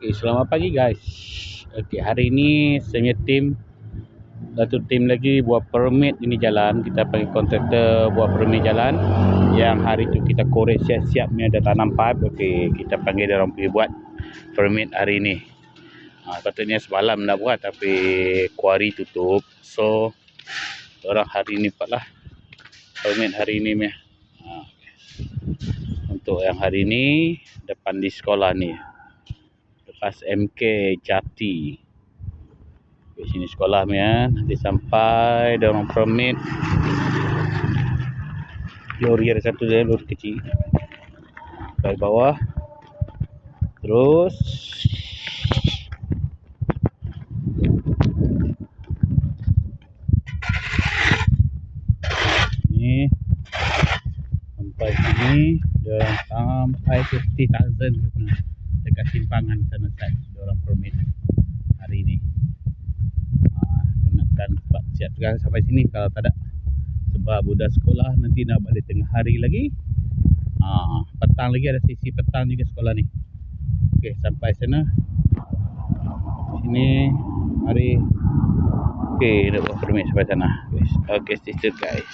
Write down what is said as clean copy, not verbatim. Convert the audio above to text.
Okay, selamat pagi guys. Okay, hari ni saya punya tim, satu tim lagi buat permit ini jalan. Kita panggil kontraktor buat permit jalan. Yang hari tu kita korek siap-siap ni, ada tanam pipe. Okay, kita panggil dia orang pergi buat permit hari ni. Patutnya semalam nak buat tapi kuari tutup. So, orang hari ni lah permit hari ni punya. Untuk yang hari ni depan di sekolah ni, lepas MK Jati. Di sini sekolah punya, nanti sampai dia orang permit. Lori ada satu dia, lori kecil. Dari bawah. Terus ni sampai sini, dia orang sampai 50,000 dekat simpangan sana side. Dia orang permit hari ni. Kenakan sebab siapkan sampai sini, kalau tak ada sebab budak sekolah nanti nak balik tengah hari lagi. Petang lagi ada sesi petang juga sekolah ni. Okey, sampai sana. Sini mari. Okey, nak buat permit sampai sana. Okey, stay tuned guys.